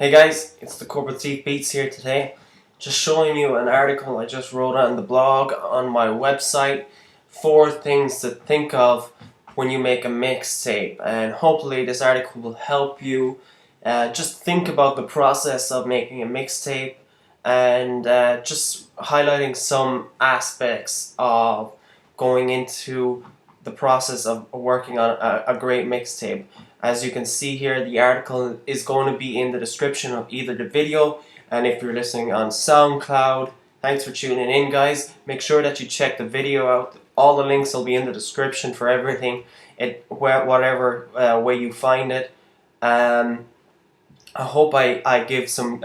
Hey guys, it's the Corporate Thief Beats here today. Just showing you an article I just wrote on the blog on my website. 4 things to think of when you make a mixtape, and hopefully this article will help you just think about the process of making a mixtape and just highlighting some aspects of going into the process of working on a great mixtape. As you can see here, the article is going to be in the description of either the video, and if you're listening on SoundCloud, thanks for tuning in guys. Make sure that you check the video out. All the links will be in the description for everything, whatever way you find it. I hope I give some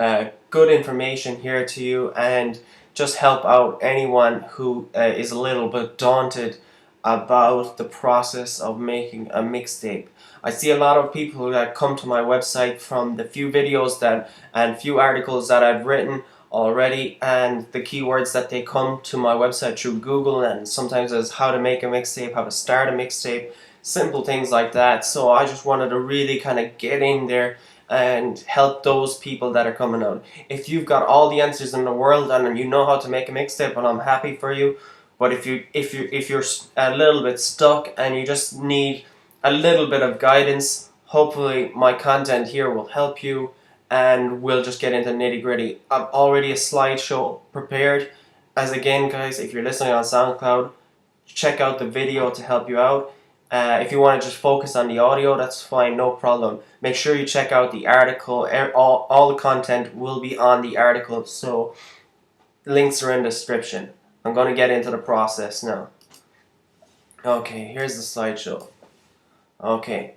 good information here to you and just help out anyone who is a little bit daunted about the process of making a mixtape. I see a lot of people that come to my website from the few videos and few articles that I've written already, and the keywords that they come to my website through Google, and sometimes as how to make a mixtape, how to start a mixtape, simple things like that. So I just wanted to really kind of get in there and help those people that are coming out. If you've got all the answers in the world and you know how to make a mixtape, and I'm happy for you. But if you're a little bit stuck and you just need a little bit of guidance, hopefully my content here will help you, and we'll just get into nitty-gritty. I've already a slideshow prepared. As again guys, if you're listening on SoundCloud, check out the video to help you out. If you want to just focus on the audio, that's fine, no problem. Make sure you check out the article. All the content will be on the article, so links are in the description. I'm going to get into the process now. Okay, here's the slideshow. Okay,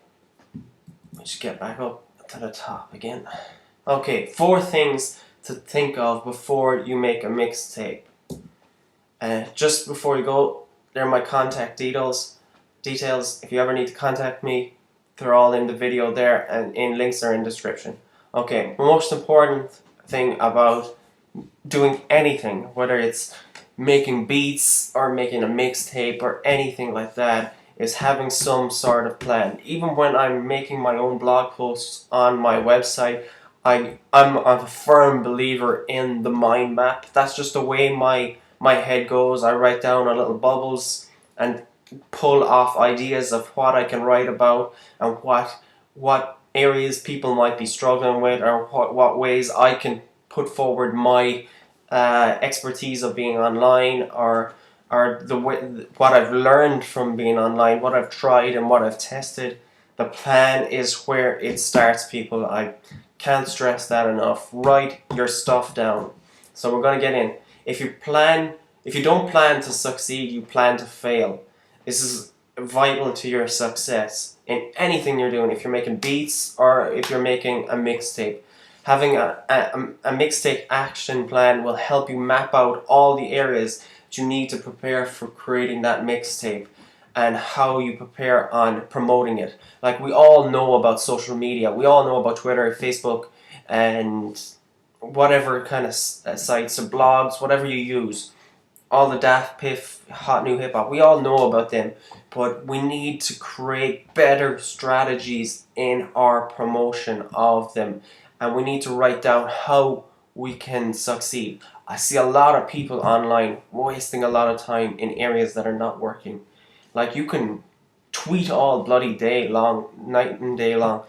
let's get back up to the top again. Okay, 4 things to think of before you make a mixtape. Just before you go, there are my contact details. If you ever need to contact me, they're all in the video there, and links are in the description. Okay, the most important thing about doing anything, whether it's making beats or making a mixtape or anything like that, is having some sort of plan. Even when I'm making my own blog posts on my website, I'm a firm believer in the mind map. That's just the way my head goes. I write down on little bubbles and pull off ideas of what I can write about and what areas people might be struggling with, or what ways I can put forward my expertise of being online, or what I've learned from being online, what I've tried and what I've tested. The plan is where it starts, people. I can't stress that enough. Write your stuff down. So we're going to get in. If you don't plan to succeed, you plan to fail. This is vital to your success in anything you're doing. If you're making beats or if you're making a mixtape, having a mixtape action plan will help you map out all the areas that you need to prepare for creating that mixtape, and how you prepare on promoting it. Like, we all know about social media. We all know about Twitter, Facebook, and whatever kind of sites or blogs, whatever you use. All the Daft Piff, Hot New Hip Hop, we all know about them, but we need to create better strategies in our promotion of them, and we need to write down how we can succeed. I see a lot of people online wasting a lot of time in areas that are not working. Like, you can tweet all bloody day long, night and day long,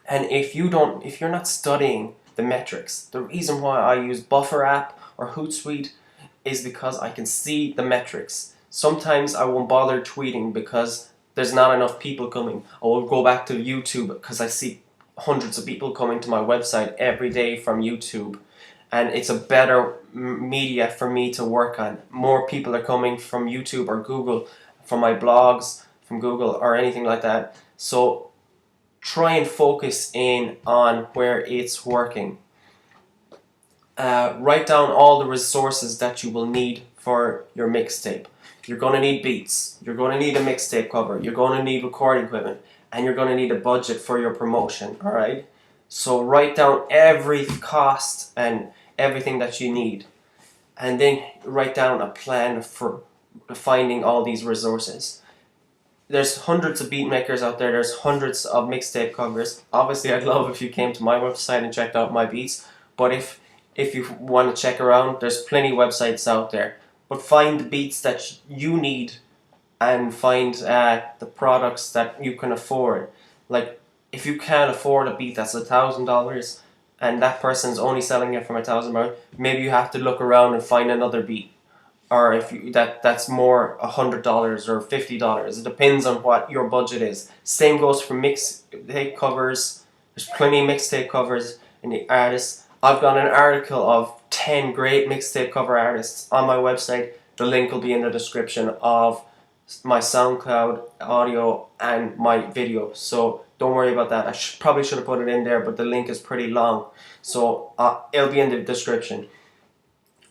and if you're not studying the metrics, the reason why I use Buffer app or Hootsuite is because I can see the metrics. Sometimes I won't bother tweeting because there's not enough people coming. I will go back to YouTube because I see hundreds of people coming to my website every day from YouTube, and it's a better media for me to work on. More people are coming from YouTube or Google, from my blogs, from Google or anything like that. So try and focus in on where it's working. Write down all the resources that you will need for your mixtape. You're going to need beats, you're going to need a mixtape cover, you're going to need recording equipment, and you're going to need a budget for your promotion, alright? So write down every cost and everything that you need, and then write down a plan for finding all these resources. there's hundreds of beat makers out there. There's hundreds of mixtape covers. Obviously, I'd love if you came to my website and checked out my beats. But if you want to check around, there's plenty of websites out there. But find the beats that you need, and find the products that you can afford. Like, if you can't afford a beat that's $1,000 and that person's only selling it from $1,000, maybe you have to look around and find another beat. Or if you, that's more $100 or $50. It depends on what your budget is. Same goes for mixtape covers. There's plenty of mixtape covers and the artists. I've got an article of 10 great mixtape cover artists on my website. The link will be in the description of my SoundCloud audio and my video, so don't worry about that. I probably should have put it in there, but the link is pretty long, so it'll be in the description.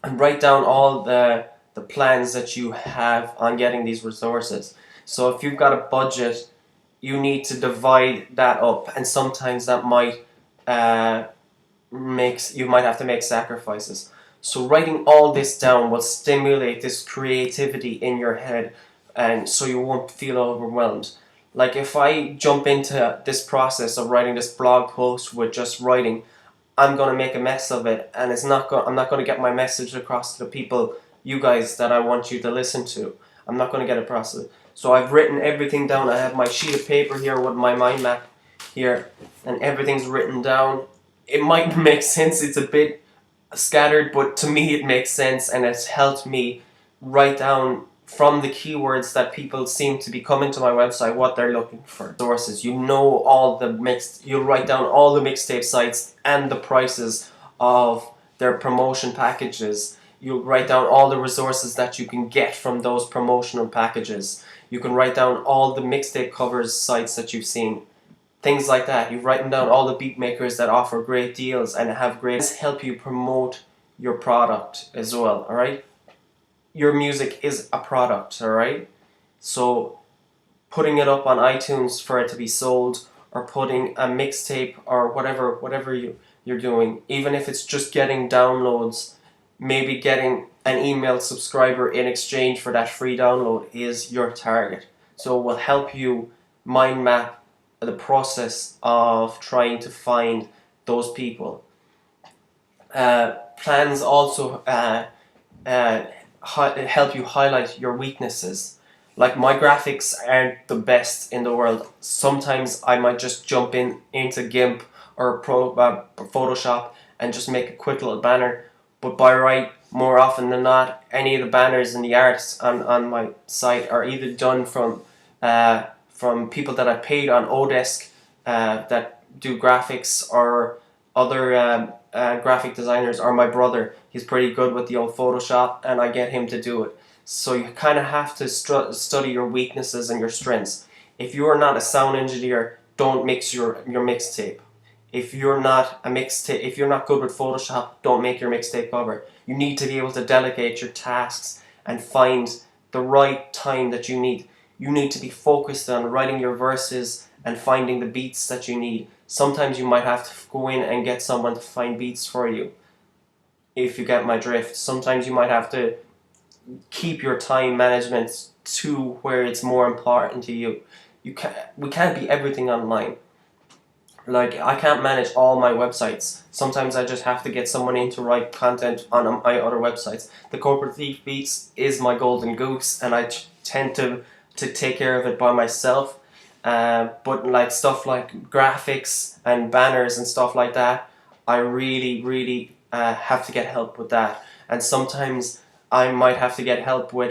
And write down all the plans that you have on getting these resources. So if you've got a budget, you need to divide that up, and sometimes that might you might have to make sacrifices. So writing all this down will stimulate this creativity in your head, and so you won't feel overwhelmed. Like, if I jump into this process of writing this blog post with just writing, I'm gonna make a mess of it, and I'm not gonna get my message across to the people, you guys, that I want you to listen to. I'm not gonna get it across. So I've written everything down. I have my sheet of paper here with my mind map here, and everything's written down. It might make sense. It's a bit scattered, but to me it makes sense, and it's helped me write down from the keywords that people seem to be coming to my website what they're looking for. Sources. You write down all the mixtape sites and the prices of their promotion packages. You write down all the resources that you can get from those promotional packages. You can write down all the mixtape covers sites that you've seen. Things like that. You've written down all the beat makers that offer great deals and have great help you promote your product as well, alright? Your music is a product, alright? So putting it up on iTunes for it to be sold, or putting a mixtape or whatever you're doing, even if it's just getting downloads, maybe getting an email subscriber in exchange for that free download is your target. So it will help you mind map the process of trying to find those people. Plans also help you highlight your weaknesses. Like, my graphics aren't the best in the world. Sometimes I might just jump into GIMP or Photoshop and just make a quick little banner. But more often than not, any of the banners and the arts on my site are either done from people that I paid on Odesk that do graphics, or other graphic designers, or my brother. He's pretty good with the old Photoshop, and I get him to do it. So you kind of have to study your weaknesses and your strengths. If you are not a sound engineer, don't mix your mixtape. If you're not good with Photoshop, don't make your mixtape cover. You need to be able to delegate your tasks and find the right time that you need. You need to be focused on writing your verses and finding the beats that you need. Sometimes you might have to go in and get someone to find beats for you, if you get my drift. Sometimes you might have to keep your time management to where it's more important to you. We can't be everything online. Like, I can't manage all my websites. Sometimes I just have to get someone in to write content on my other websites. The Corporate Thief Beats is my golden goose, and I tend to take care of it by myself. But like stuff like graphics and banners and stuff like that, I really have to get help with that. And sometimes I might have to get help with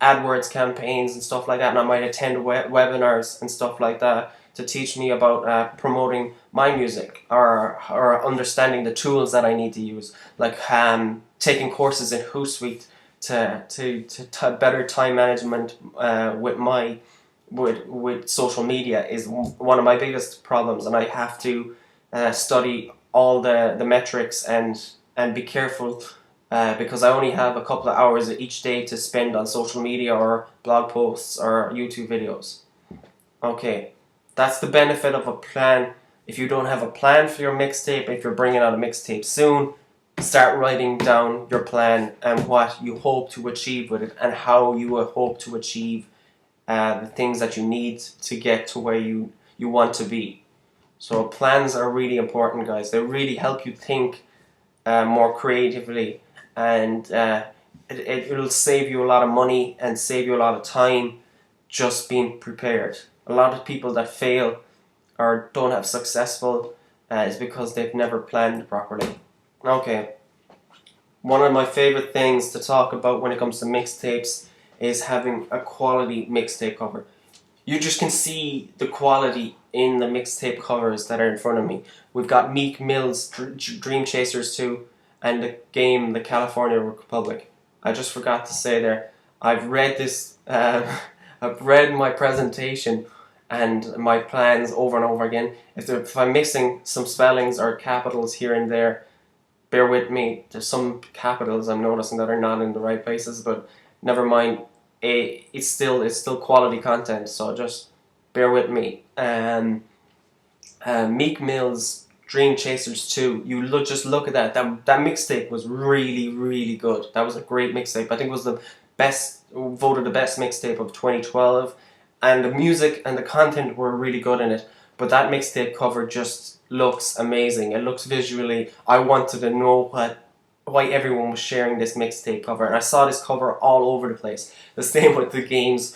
AdWords campaigns and stuff like that, and I might attend webinars and stuff like that to teach me about promoting my music, or understanding the tools that I need to use, like taking courses in Hootsuite to better time management with social media is one of my biggest problems, and I have to study all the metrics and be careful because I only have a couple of hours each day to spend on social media or blog posts or YouTube videos. Okay, that's the benefit of a plan. If you don't have a plan for your mixtape, if you're bringing out a mixtape soon, start writing down your plan and what you hope to achieve with it, and how you hope to achieve the things that you need to get to where you want to be. So plans are really important, guys. They really help you think more creatively, and it'll save you a lot of money and save you a lot of time just being prepared. A lot of people that fail or don't have successful is because they've never planned properly. Okay, one of my favorite things to talk about when it comes to mixtapes is having a quality mixtape cover. You just can see the quality in the mixtape covers that are in front of me. We've got Meek Mill's Dream Chasers 2 and the game The California Republic. I just forgot to say there, I've read this, I've read my presentation and my plans over and over again. If I'm missing some spellings or capitals here and there, bear with me. There's some capitals I'm noticing that are not in the right places, but never mind. It's still quality content, so just bear with me. Meek Mill's Dream Chasers 2, just look at that. That mixtape was really, really good. That was a great mixtape. I think it was voted the best mixtape of 2012, and the music and the content were really good in it. But that mixtape cover just looks amazing. It looks visually. I wanted to know why everyone was sharing this mixtape cover, and I saw this cover all over the place. The same with the game's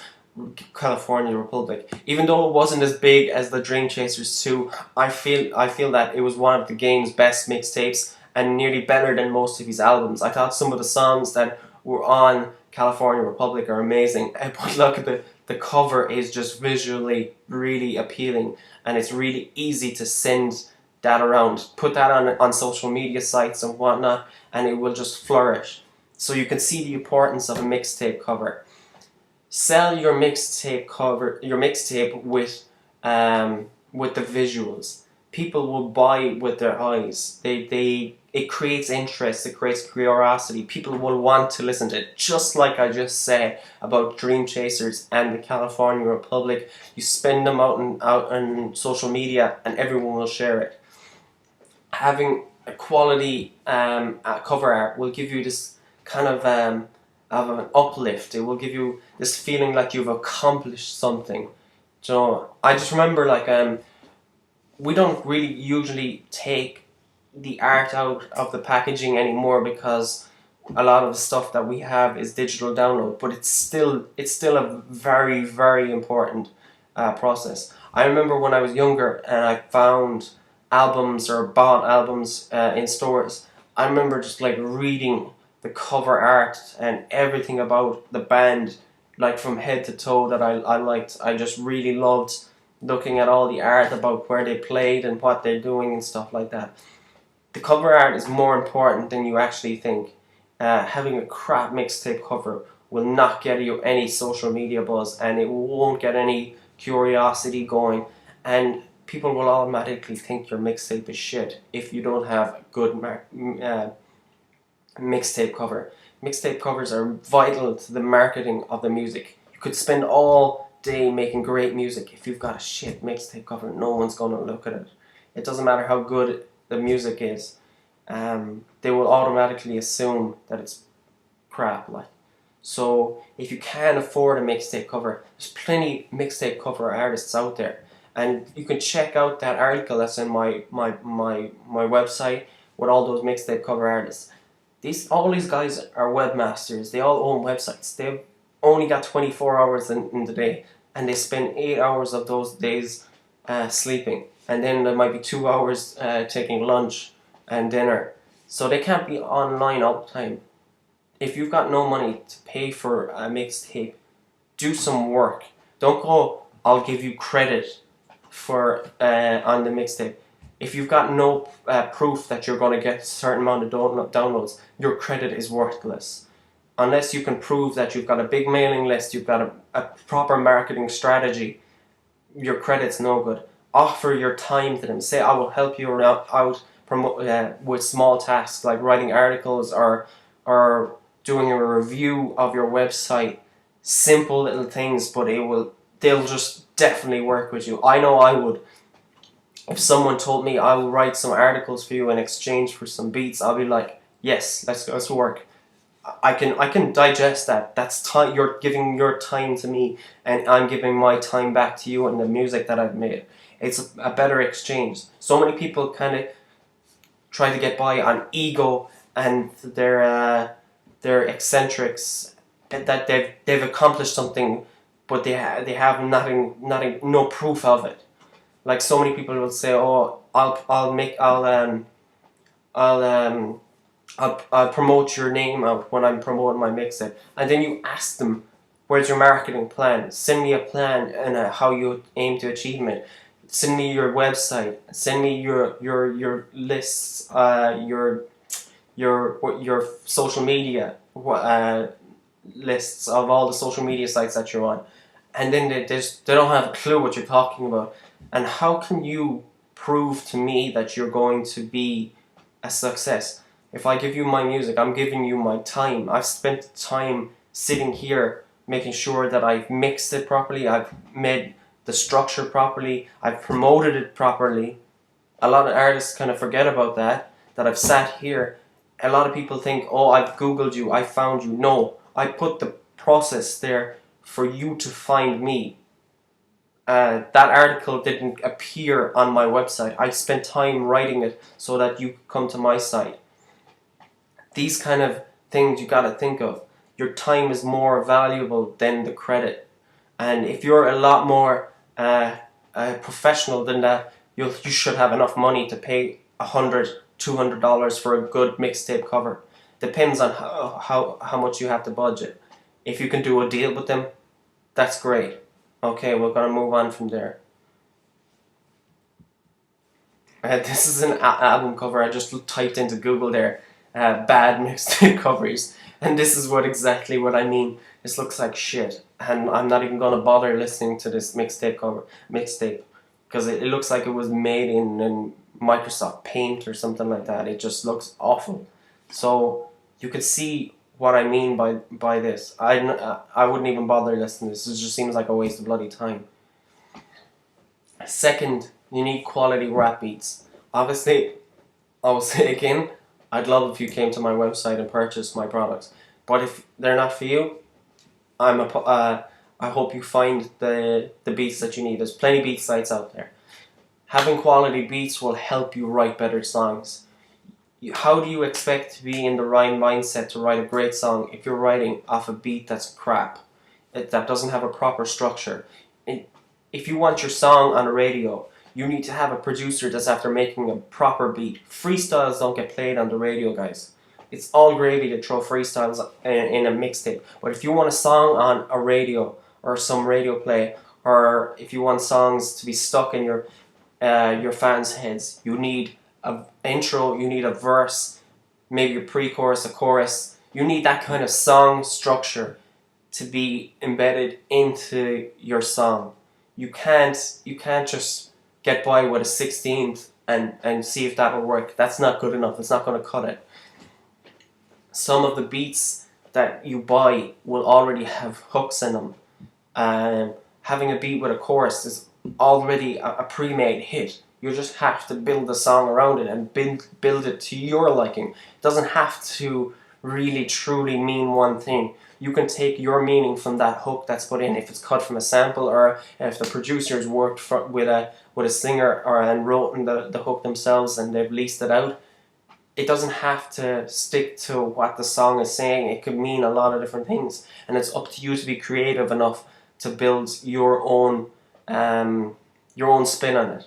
California Republic. Even though it wasn't as big as the Dream Chasers 2, I feel that it was one of the game's best mixtapes and nearly better than most of his albums. I thought some of the songs that were on California Republic are amazing, but look at the cover is just visually really appealing, and it's really easy to send that around. Put that on social media sites and whatnot, and it will just flourish. So you can see the importance of a mixtape cover. Sell your mixtape with the visuals. People will buy with their eyes. It creates interest, it creates curiosity. People will want to listen to it. Just like I just said about Dream Chasers and the California Republic. You spend them out on social media and everyone will share it. Having a quality cover art will give you this kind of an uplift. It will give you this feeling like you've accomplished something. So I just remember we don't really usually take the art out of the packaging anymore because a lot of the stuff that we have is digital download, but it's still a very, very important process. I remember when I was younger and I found albums or bought albums in stores, I remember just reading the cover art and everything about the band, from head to toe, that I liked. I just really loved looking at all the art about where they played and what they're doing and stuff like that. The cover art is more important than you actually think. Having a crap mixtape cover will not get you any social media buzz, and it won't get any curiosity going, and people will automatically think your mixtape is shit if you don't have a good mixtape cover. Mixtape covers are vital to the marketing of the music. You could spend all day making great music. If you've got a shit mixtape cover, no one's going to look at it. It doesn't matter how good the music is. They will automatically assume that it's crap. So if you can't afford a mixtape cover, there's plenty mixtape cover artists out there, and you can check out that article that's in my website with all those mixtape cover artists. All these guys are webmasters. They all own websites. They've only got 24 hours in the day, and they spend 8 hours of those days sleeping, and then there might be 2 hours taking lunch and dinner. So they can't be online all the time. If you've got no money to pay for a mixtape, do some work. Don't go, I'll give you credit for on the mixtape. If you've got no proof that you're going to get a certain amount of downloads, your credit is worthless. Unless you can prove that you've got a big mailing list, you've got a proper marketing strategy, your credit's no good. Offer your time to them. Say, I will help you out with small tasks like writing articles or doing a review of your website. Simple little things, but they'll just definitely work with you. I know I would. If someone told me I will write some articles for you in exchange for some beats, I'll be like, yes, let's go to work. I can digest that. That's time. You're giving your time to me, and I'm giving my time back to you and the music that I've made. It's a better exchange. So many people kind of try to get by on ego and their eccentrics, that they've accomplished something, but they have nothing, no proof of it. Like so many people will say, "Oh, I'll I'll promote your name out when I'm promoting my mixtape," and then you ask them, "Where's your marketing plan? Send me a plan and how you aim to achieve it. Send me your website. Send me your lists, your social media lists of all the social media sites that you're on," and then they don't have a clue what you're talking about. And how can you prove to me that you're going to be a success? If I give you my music, I'm giving you my time. I've spent time sitting here making sure that I've mixed it properly, I've made the structure properly, I've promoted it properly. A lot of artists kind of forget about that I've sat here. A lot of people think, "Oh, I've Googled you, I found you." No, I put the process there for you to find me. That article didn't appear on my website. I spent time writing it so that you could come to my site. These kind of things you gotta think of. Your time is more valuable than the credit. And if you're a lot more professional than that, you should have enough money to pay $100, $200 for a good mixtape cover. Depends on how much you have to budget. If you can do a deal with them, that's great. Okay, we're gonna move on from there. This is an album cover. I just typed into Google there, bad mixtape covers, and this is exactly what I mean. This looks like shit, and I'm not even gonna bother listening to this mixtape, because it looks like it was made in Microsoft Paint or something like that. It just looks awful. So you could see what I mean by this. I wouldn't even bother listening to this. It just seems like a waste of bloody time. Second, you need quality rap beats. Obviously, I will say again, I'd love if you came to my website and purchased my products. But if they're not for you, I hope you find the beats that you need. There's plenty of beat sites out there. Having quality beats will help you write better songs. How do you expect to be in the right mindset to write a great song if you're writing off a beat that's crap, that doesn't have a proper structure? If you want your song on the radio, you need to have a producer that's after making a proper beat. Freestyles don't get played on the radio, guys. It's all gravy to throw freestyles in a mixtape. But if you want a song on a radio or some radio play, or if you want songs to be stuck in your fans' heads, you need an intro, you need a verse, maybe a pre-chorus, a chorus. You need that kind of song structure to be embedded into your song. You can't just get by with a 16th and see if that will work. That's not good enough. It's not going to cut it. Some of the beats that you buy will already have hooks in them. Having a beat with a chorus is already a pre-made hit. You just have to build a song around it and build it to your liking. It doesn't have to really truly mean one thing. You can take your meaning from that hook that's put in, if it's cut from a sample, or if the producers worked with a singer and wrote in the hook themselves and they've leased it out. It doesn't have to stick to what the song is saying. It could mean a lot of different things, and it's up to you to be creative enough to build your own spin on it.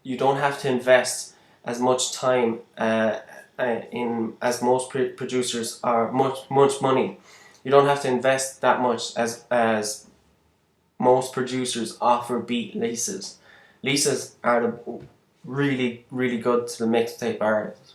You don't have to invest as much time in as most producers are much money. You don't have to invest that much as most producers offer beat leases. Leases are really good to the mixtape artist.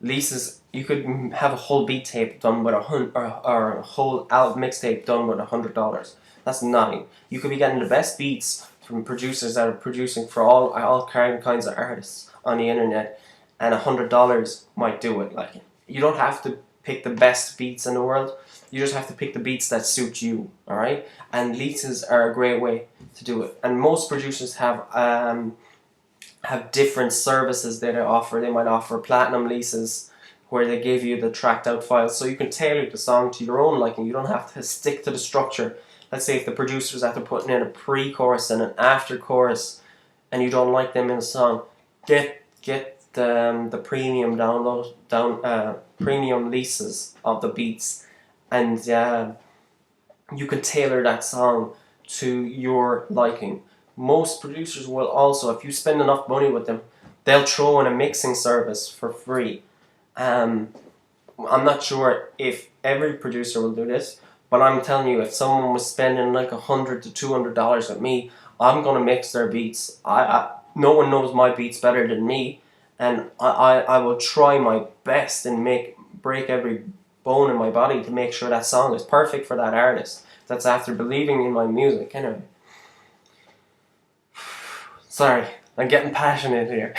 Leases, you could have a whole beat tape done with or a whole album mixtape done with $100. That's nothing. You could be getting the best beats from producers that are producing for all kinds of artists on the internet, and $100 might do it. Like, you don't have to pick the best beats in the world. You just have to pick the beats that suit you. All right, and leases are a great way to do it. And most producers have have different services that they offer. They might offer platinum leases where they give you the tracked out files, so you can tailor the song to your own liking. You don't have to stick to the structure. Let's say if the producers after putting in a pre-chorus and an after-chorus and you don't like them in a song, get the premium premium leases of the beats, and you can tailor that song to your liking. Most producers will also, if you spend enough money with them, they'll throw in a mixing service for free. I'm not sure if every producer will do this, but I'm telling you, if someone was spending like $100 to $200 with me, I'm gonna mix their beats. No one knows my beats better than me, and I will try my best and break every bone in my body to make sure that song is perfect for that artist. That's after believing in my music, anyway. Sorry, I'm getting passionate here.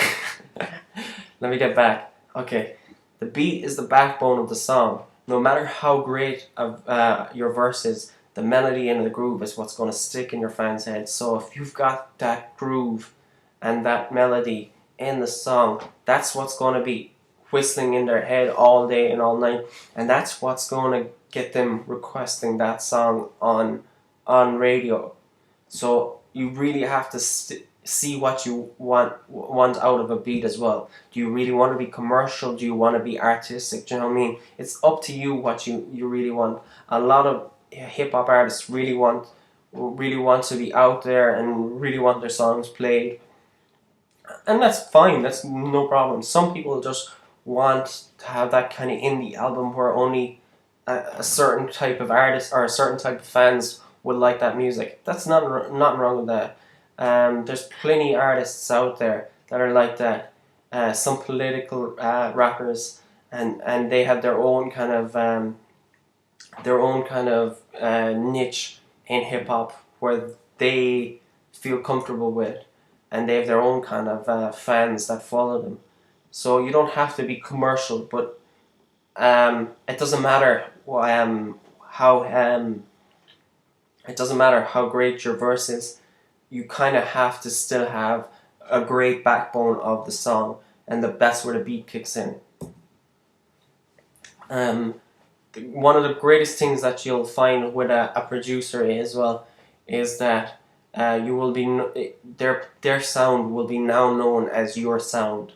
Let me get back. Okay, the beat is the backbone of the song. No matter how great your verse is, the melody and the groove is what's going to stick in your fans' heads. So if you've got that groove and that melody in the song, that's what's going to be whistling in their head all day and all night, and that's what's going to get them requesting that song on radio. So you really have to see what you want out of a beat as well. Do you really want to be commercial? Do you want to be artistic? Do you know what I mean? It's up to you what you really want. A lot of hip hop artists really want to be out there and really want their songs played, and that's fine. That's no problem. Some people just want to have that kind of indie album where only a certain type of artist or a certain type of fans would like that music. That's not wrong with that. There's plenty of artists out there that are like that. Some political rappers, and they have their own kind of niche in hip hop where they feel comfortable with, and they have their own kind of fans that follow them. So you don't have to be commercial, but it doesn't matter how it doesn't matter how great your verse is. You kind of have to still have a great backbone of the song, and that's where the beat kicks in. One of the greatest things that you'll find with a producer as well is that you will be their sound will be now known as your sound.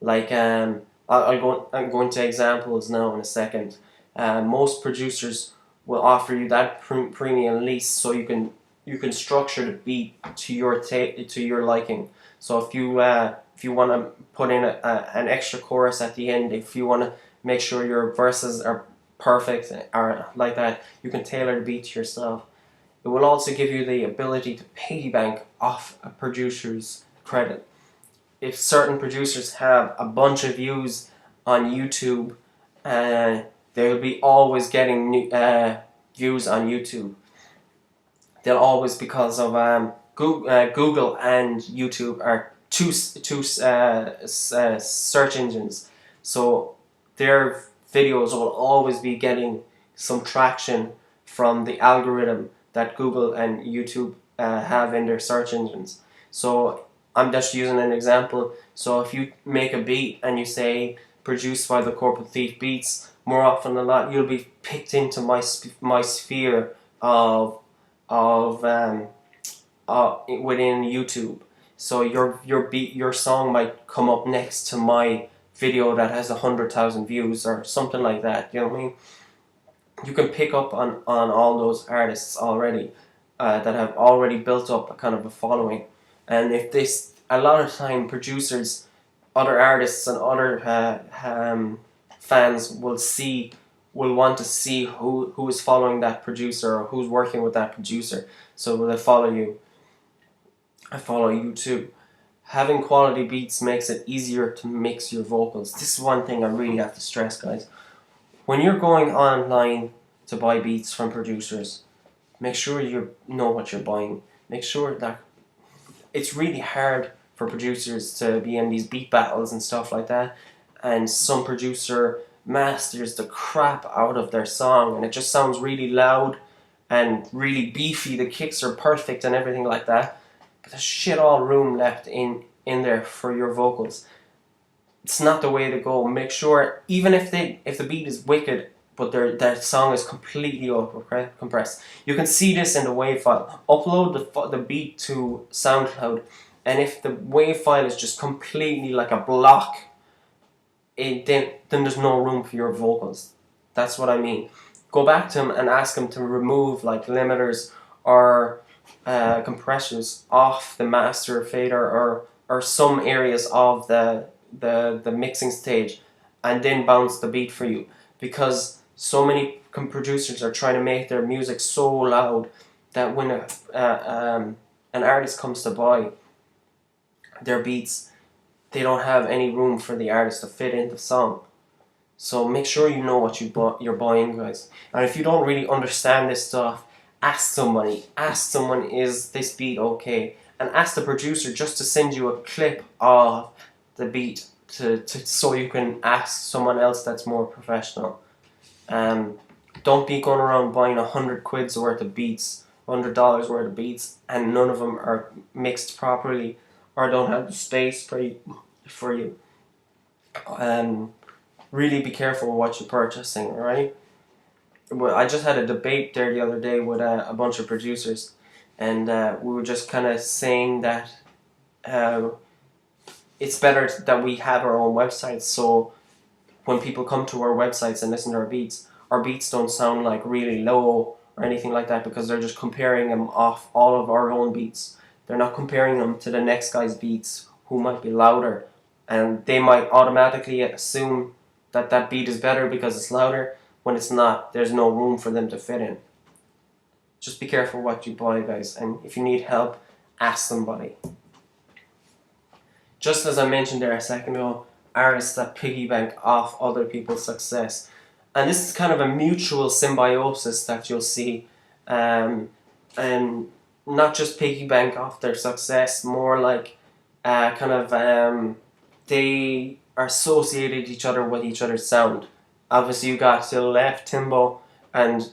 Like I'm going to examples now in a second. Most producers will offer you that premium lease, so you can structure the beat to your liking. So if you want to put in an extra chorus at the end, if you want to make sure your verses are perfect or like that, you can tailor the beat to yourself. It will also give you the ability to piggy bank off a producer's credit. If certain producers have a bunch of views on YouTube, they'll be always getting new views on YouTube. They'll always, because of Google and YouTube are two search engines, so their videos will always be getting some traction from the algorithm that Google and YouTube have in their search engines. So I'm just using an example. So if you make a beat and you say produced by the Corporate Thief Beats, more often than not you'll be picked into my sphere of within YouTube. So your song might come up next to my video that has 100,000 views or something like that. You know what I mean? You can pick up on all those artists already that have already built up a kind of a following. And if this, a lot of time producers, other artists and other fans will want to see who is following that producer or who's working with that producer. So will they follow you? I follow you too. Having quality beats makes it easier to mix your vocals. This is one thing I really have to stress, guys. When you're going online to buy beats from producers, make sure you know what you're buying. Make sure that it's really hard for producers to be in these beat battles and stuff like that, and some producer masters the crap out of their song and it just sounds really loud and really beefy. The kicks are perfect and everything like that, but there's shit all room left in in there for your vocals. It's not the way to go. Make sure, even if the beat is wicked, but their song is completely over compressed. You can see this in the WAV file. Upload the beat to SoundCloud, and if the WAV file is just completely like a block, then there's no room for your vocals. That's what I mean. Go back to him and ask him to remove like limiters or compressors off the master fader or some areas of the mixing stage, and then bounce the beat for you, because so many producers are trying to make their music so loud that when an artist comes to buy their beats, they don't have any room for the artist to fit in the song. So make sure you know what you're buying, guys. And if you don't really understand this stuff, ask somebody. Ask someone, is this beat okay? And ask the producer just to send you a clip of the beat so you can ask someone else that's more professional. Don't be going around buying 100 quid's worth of beats, $100 worth of beats, and none of them are mixed properly or don't have the space for you. Really be careful what you're purchasing, alright? Well, I just had a debate there the other day with a bunch of producers, and we were just kind of saying that it's better that we have our own websites, so when people come to our websites and listen to our beats don't sound like really low or anything like that, because they're just comparing them off all of our own beats. They're not comparing them to the next guy's beats who might be louder, and they might automatically assume that that beat is better because it's louder, when it's not. There's no room for them to fit in. Just be careful what you buy, guys, and if you need help, ask somebody. Just as I mentioned there a second ago, artists that piggyback off other people's success. And this is kind of a mutual symbiosis that you'll see, and not just piggyback off their success, more like they are associated each other with each other's sound. Obviously, you got to the left, Timbo and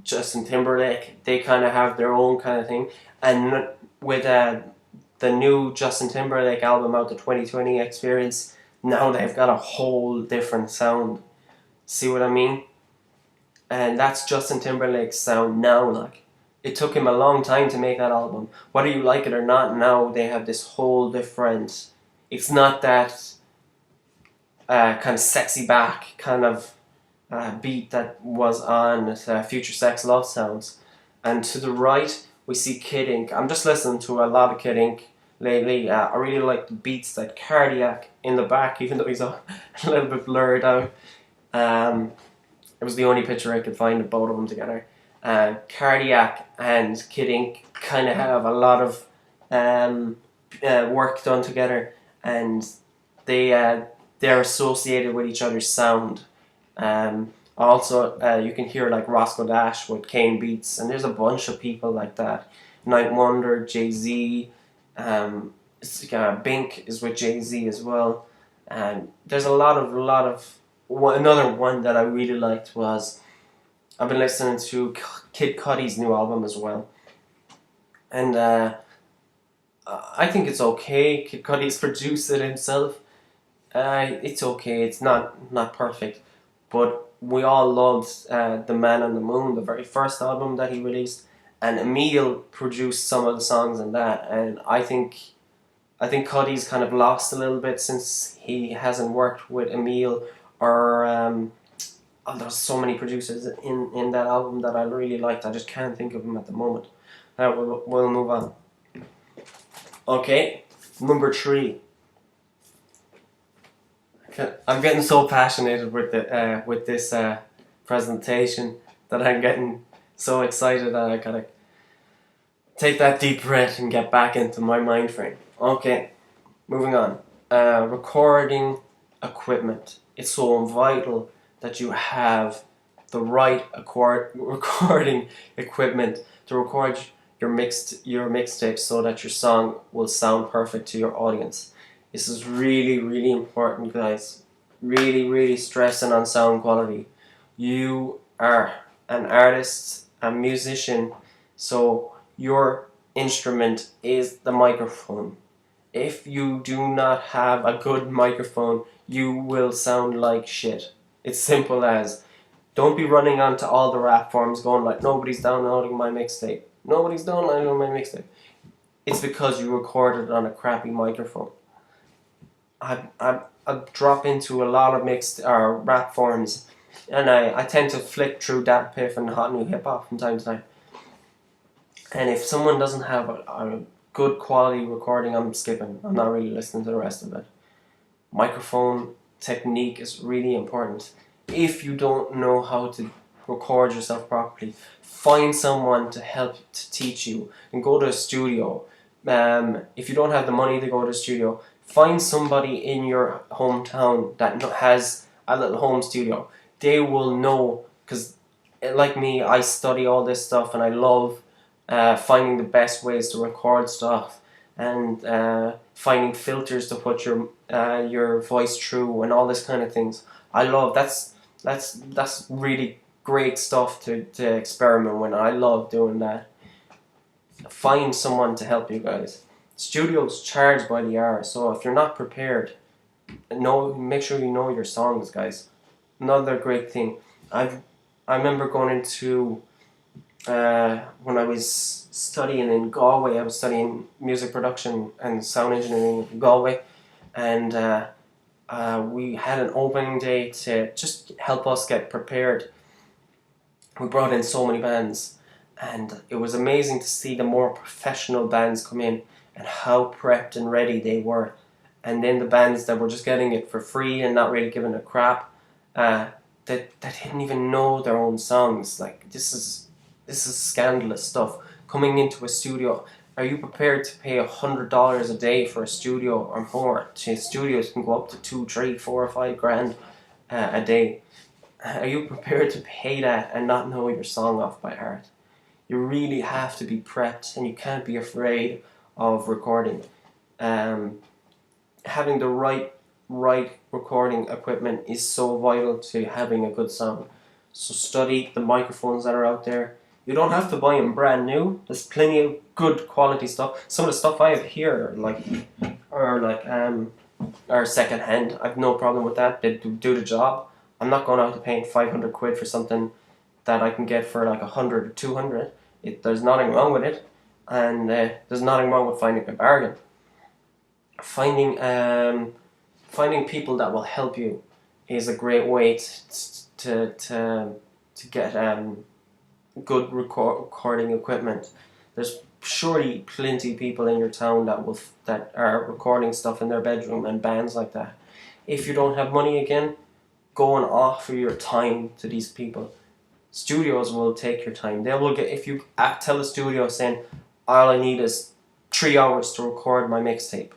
Justin Timberlake. They kind of have their own kind of thing, and with the new Justin Timberlake album out, the 2020 Experience, now they've got a whole different sound. See what I mean? And that's Justin Timberlake's sound now. Like, it took him a long time to make that album. Whether you like it or not, now they have this whole different. It's not that kind of sexy back kind of beat that was on Future Sex Love Sounds. And to the right, we see Kid Ink. I'm just listening to a lot of Kid Ink lately. I really like the beats that Cardiac in the back, even though he's a little bit blurred out. It was the only picture I could find of both of them together. Cardiac and Kid Ink kind of have a lot of work done together, and they're associated with each other's sound. Also, you can hear like Roscoe Dash with Kane Beats, and there's a bunch of people like that. Night Wonder, Jay-Z, Bink is with Jay-Z as well. And there's a lot of another one that I really liked was, I've been listening to Kid Cudi's new album as well, and I think it's okay. Kid Cudi's produced it himself. It's okay. It's not perfect, but we all loved The Man on the Moon, the very first album that he released, and Emil produced some of the songs in that. And I think Cudi's kind of lost a little bit since he hasn't worked with Emil or there's so many producers in that album that I really liked. I just can't think of them at the moment. We'll move on. Okay, number 3. I'm getting so passionate with this presentation that I'm getting so excited that I gotta take that deep breath and get back into my mind frame. Okay, moving on. Recording equipment. It's so vital that you have the right recording equipment to record your mixtape so that your song will sound perfect to your audience. This is really, really important, guys. Really, really stressing on sound quality. You are an artist, a musician, so your instrument is the microphone. If you do not have a good microphone, you will sound like shit. It's simple as. Don't be running onto all the rap forums going like, nobody's downloading my mixtape. Nobody's downloading my mixtape. It's because you recorded on a crappy microphone. I drop into a lot of mixed or rap forums, and I tend to flick through Dat Piff and Hot New Hip Hop from time to time. And if someone doesn't have a good quality recording, I'm skipping. I'm not really listening to the rest of it. Microphone technique is really important. If you don't know how to record yourself properly, find someone to help to teach you and go to a studio. If you don't have the money to go to a studio, find somebody in your hometown that has a little home studio. They will know, because like me, I study all this stuff and I love finding the best ways to record stuff and finding filters to put your voice through and all this kind of things. I love that's really great stuff to experiment with. I love doing that. Find someone to help you guys. Studios charge by the hour, so if you're not prepared, make sure you know your songs, guys. Another great thing. I remember going into when I was studying in Galway. I was studying music production and sound engineering in Galway, and we had an opening day to just help us get prepared. We brought in so many bands, and it was amazing to see the more professional bands come in and how prepped and ready they were. And then the bands that were just getting it for free and not really giving a crap, that didn't even know their own songs. Like, this is scandalous stuff. Coming into a studio, are you prepared to pay $100 a day for a studio or more? Studios can go up to 2, 3, 4, or 5 grand a day. Are you prepared to pay that and not know your song off by heart? You really have to be prepped, and you can't be afraid of recording. Having the right recording equipment is so vital to having a good sound. So study the microphones that are out there. You don't have to buy them brand new. There's plenty of good quality stuff. Some of the stuff I have here are second hand. I've no problem with that. They do the job. I'm not going out to paying 500 quid for something that I can get for like 100 or 200. There's nothing wrong with it, and there's nothing wrong with finding a bargain. Finding people that will help you is a great way to get good recording equipment. There's surely plenty of people in your town that are recording stuff in their bedroom, and bands like that. If you don't have money again, go and offer your time to these people. Studios will take your time. They will get, if you tell a studio saying, all I need is 3 hours to record my mixtape,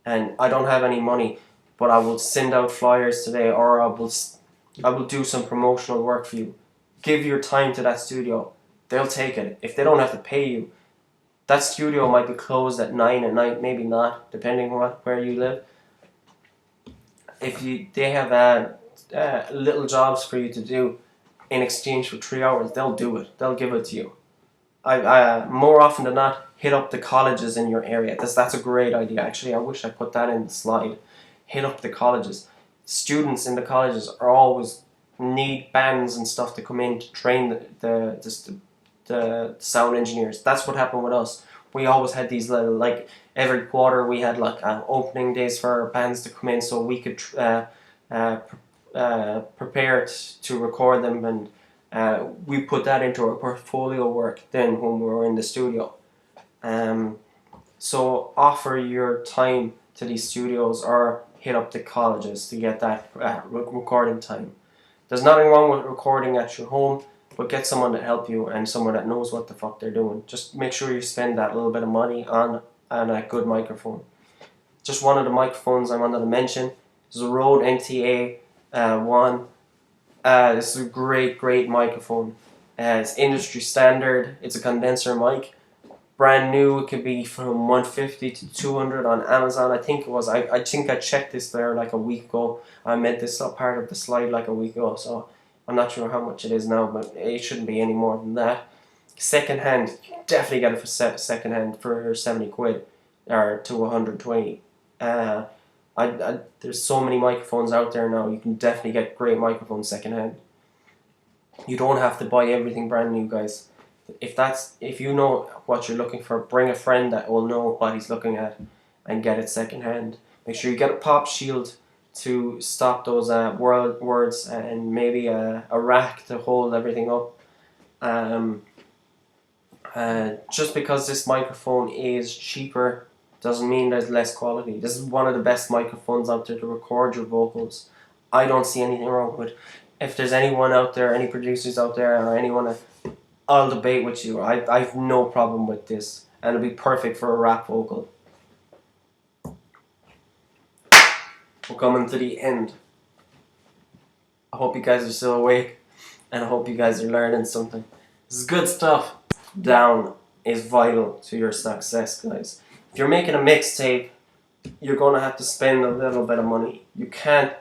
and I don't have any money, but I will send out flyers today, or I will do some promotional work for you. Give your time to that studio. They'll take it. If they don't have to pay you, that studio might be closed at 9 at night, maybe not, depending on where you live. If they have little jobs for you to do in exchange for 3 hours, they'll do it. They'll give it to you. I more often than not, hit up the colleges in your area. That's a great idea. Actually, I wish I put that in the slide. Hit up the colleges. Students in the colleges are always need bands and stuff to come in to train the sound engineers. That's what happened with us. We always had these little, like, every quarter we had like opening days for our bands to come in, so we could prepare to record them, and we put that into our portfolio work then when we were in the studio. So offer your time to these studios or hit up the colleges to get that recording time. There's nothing wrong with recording at your home, but get someone to help you and someone that knows what the fuck they're doing. Just make sure you spend that little bit of money on a good microphone. Just one of the microphones I wanted to mention is a Rode NTA 1. This is a great microphone. It's industry standard. It's a condenser mic. Brand new. It could be from 150 to 200 on Amazon. I think it was. I think I checked this there like a week ago. I made this up part of the slide like a week ago, so I'm not sure how much it is now, but it shouldn't be any more than that. Second hand, definitely get it for second hand for 70 quid. or to 120. There's so many microphones out there now. You can definitely get great microphones secondhand. You don't have to buy everything brand new, guys. If you know what you're looking for, bring a friend that will know what he's looking at, and get it secondhand. Make sure you get a pop shield to stop those words, and maybe a rack to hold everything up. Just because this microphone is cheaper doesn't mean there's less quality. This is one of the best microphones out there to record your vocals. I don't see anything wrong with it. If there's anyone out there, any producers out there, or anyone, I'll debate with you. I've no problem with this, and it'll be perfect for a rap vocal. We're coming to the end. I hope you guys are still awake, and I hope you guys are learning something. This is good stuff. Down is vital to your success, guys. If you're making a mixtape, you're going to have to spend a little bit of money. You can't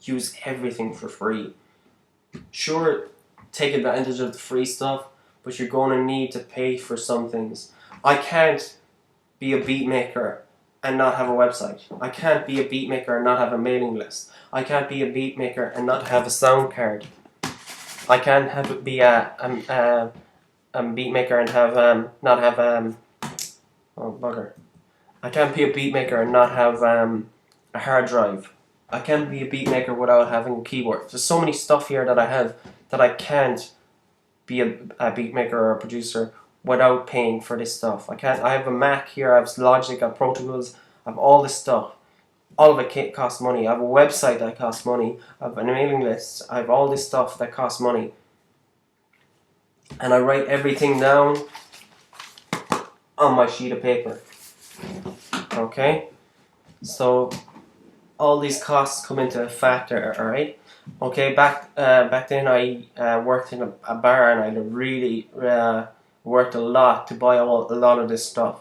use everything for free. Sure, take advantage of the free stuff, but you're going to need to pay for some things. I can't be a beat maker and not have a website. I can't be a beat maker and not have a mailing list. I can't be a beat maker and not have a sound card. I can't be a beat maker and have not have oh bugger. I can't be a beat maker and not have a hard drive. I can't be a beat maker without having a keyboard. There's so many stuff here that I have that I can't be a beat maker or a producer without paying for this stuff. I have a Mac here, I have Logic, I have Pro Tools, I have all this stuff. All of it costs money. I have a website that costs money. I have a mailing list. I have all this stuff that costs money. And I write everything down on my sheet of paper. Okay? So all these costs come into a factor, alright? Okay, back then I worked in a bar, and I really worked a lot to buy a lot of this stuff.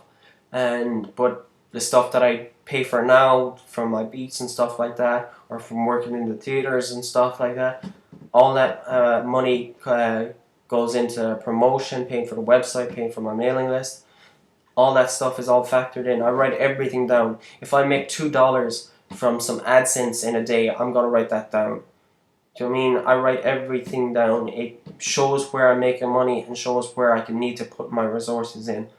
But the stuff that I pay for now from my beats and stuff like that, or from working in the theaters and stuff like that, all that money goes into promotion, paying for the website, paying for my mailing list. All that stuff is all factored in. I write everything down. If I make $2 from some AdSense in a day, I'm gonna write that down. Do you know what I mean? I write everything down. It shows where I'm making money and shows where I can need to put my resources in.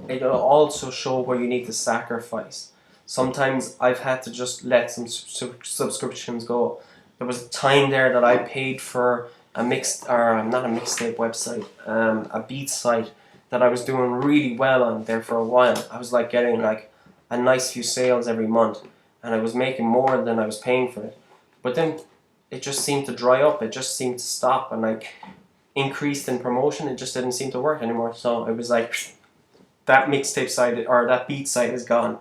It'll also show where you need to sacrifice. Sometimes I've had to just let some subscriptions go. There was a time there that I paid for not a mixtape website, a beat site that I was doing really well on there for a while. I was like getting like a nice few sales every month, and I was making more than I was paying for it. But then it just seemed to dry up. It just seemed to stop, and like increased in promotion, it just didn't seem to work anymore. So it was like, that mixtape site or that beat site is gone.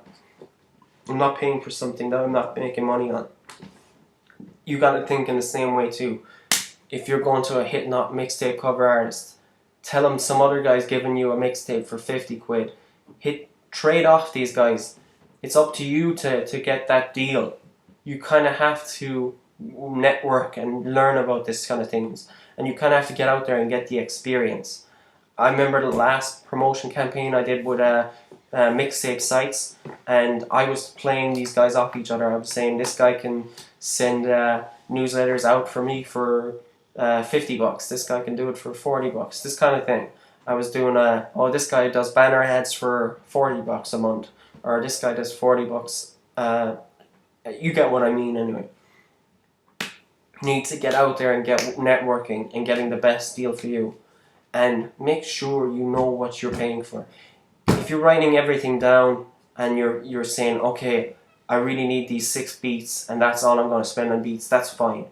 I'm not paying for something that I'm not making money on. You gotta think in the same way too. If you're going to a hit not mixtape cover artist, tell them some other guy's giving you a mixtape for 50 quid. Trade off these guys. It's up to you to get that deal. You kind of have to network and learn about this kind of things. And you kind of have to get out there and get the experience. I remember the last promotion campaign I did with mixtape sites, and I was playing these guys off each other. I was saying, this guy can send newsletters out for me for $50. This guy can do it for $40. This kind of thing. I was doing this guy does banner ads for $40 a month, or this guy does $40. You get what I mean anyway. You need to get out there and get networking and getting the best deal for you. And make sure you know what you're paying for. If you're writing everything down and you're saying, okay, I really need these 6 beats and that's all I'm going to spend on beats, that's fine.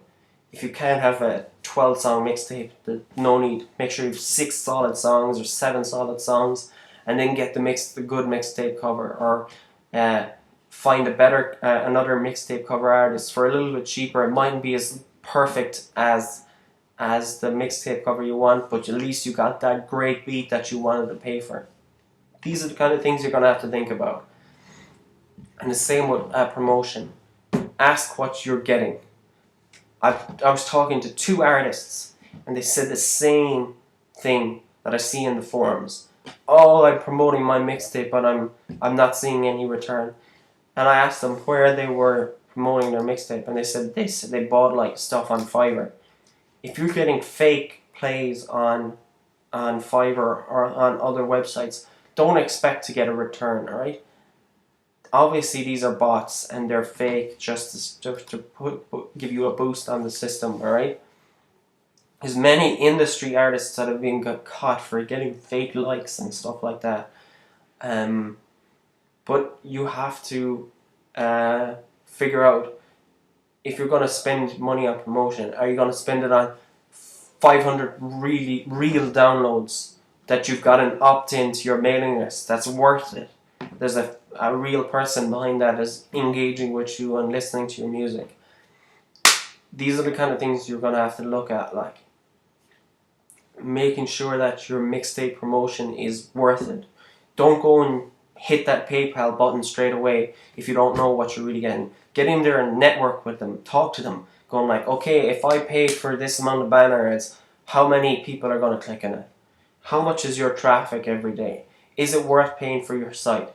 If you can't have a 12 song mixtape, no need. Make sure you have 6 solid songs or 7 solid songs, and then get the good mixtape cover, or find another mixtape cover artist for a little bit cheaper. It mightn't be as perfect as the mixtape cover you want, but at least you got that great beat that you wanted to pay for. These are the kind of things you're going to have to think about. And the same with promotion. Ask what you're getting. I was talking to 2 artists, and they said the same thing that I see in the forums. Oh, I'm promoting my mixtape, but I'm not seeing any return. And I asked them where they were promoting their mixtape, and they said they bought like stuff on Fiverr. If you're getting fake plays on Fiverr or on other websites, don't expect to get a return. All right. Obviously, these are bots and they're fake just to give you a boost on the system. All right. There's many industry artists that have been got caught for getting fake likes and stuff like that. But you have to figure out if you're going to spend money on promotion. Are you going to spend it on 500 really real downloads that you've got an opt-in to your mailing list? That's worth it. There's a real person behind that is engaging with you and listening to your music. These are the kind of things you're going to have to look at, like making sure that your mixtape promotion is worth it. Don't go and hit that PayPal button straight away if you don't know what you're really getting. Get in there and network with them. Talk to them. Going like, okay, if I pay for this amount of banner ads, how many people are going to click on it? How much is your traffic every day? Is it worth paying for your site?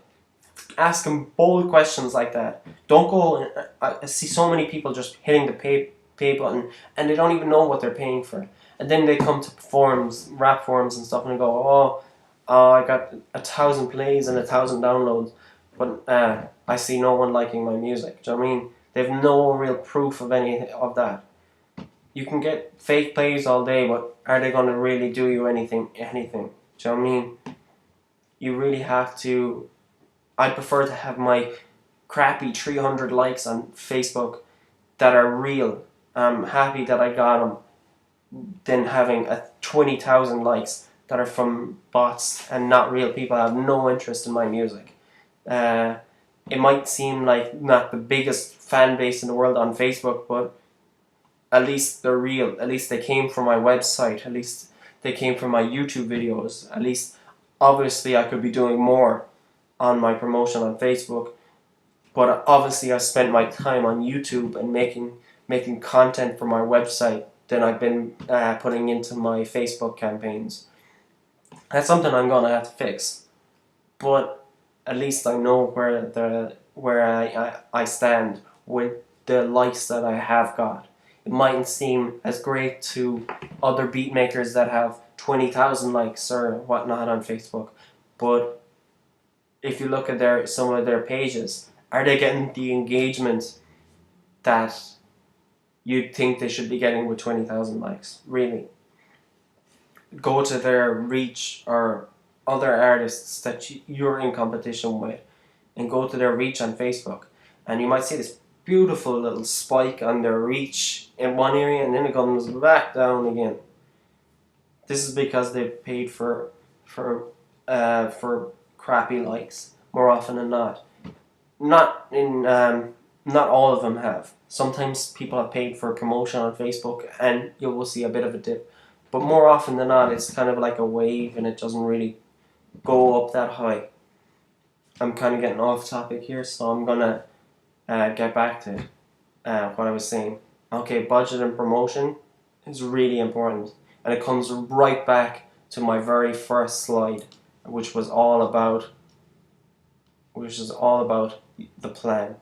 Ask them bold questions like that. Don't go. I see so many people just hitting the pay button and they don't even know what they're paying for. And then they come to forums, rap forums and stuff, and they go, I got 1,000 plays and 1,000 downloads, but I see no one liking my music. Do you know what I mean? They have no real proof of any of that. You can get fake plays all day, but are they going to really do you anything? Do you know what I mean? You really have to. I prefer to have my crappy 300 likes on Facebook that are real. I'm happy that I got them, than having 20,000 likes that are from bots and not real people have no interest in my music. It might seem like not the biggest fan base in the world on Facebook, but at least they're real. At least they came from my website. At least they came from my YouTube videos. At least, obviously, I could be doing more on my promotion on Facebook, but obviously I spent my time on YouTube and making content for my website than I've been putting into my Facebook campaigns. That's something I'm gonna have to fix, but at least I know where I stand with the likes that I have got. It mightn't seem as great to other beat makers that have 20,000 likes or whatnot on Facebook, but if you look at some of their pages, are they getting the engagement that you'd think they should be getting with 20,000 likes? Really? Go to their reach or other artists that you're in competition with and go to their reach on Facebook, and you might see this beautiful little spike on their reach in one area and then it comes back down again. This is because they've paid for crappy likes more often than not. Not all of them have. Sometimes people have paid for promotion on Facebook and you will see a bit of a dip. But more often than not, it's kind of like a wave and it doesn't really go up that high. I'm kind of getting off topic here, so I'm going to get back to what I was saying. Okay, budget and promotion is really important. And it comes right back to my very first slide, which was all about the plan.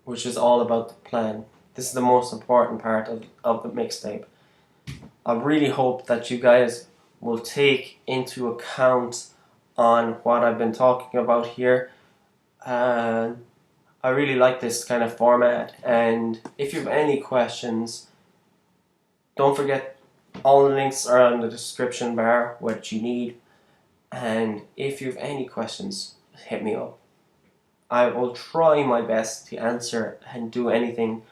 Which is all about the plan. This is the most important part of the mixtape. I really hope that you guys will take into account on what I've been talking about here. I really like this kind of format, and if you have any questions, don't forget all the links are in the description bar, what you need, and if you have any questions, hit me up. I will try my best to answer and do anything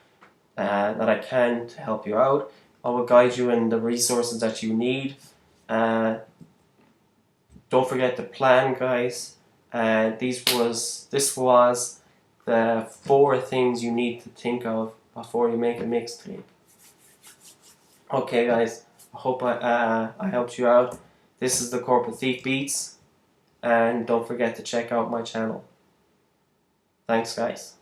that I can to help you out. I will guide you in the resources that you need. Don't forget to plan, guys. This was the 4 things you need to think of before you make a mixtape. Okay, guys. I hope I helped you out. This is the Corporate Thief Beats, and don't forget to check out my channel. Thanks, guys.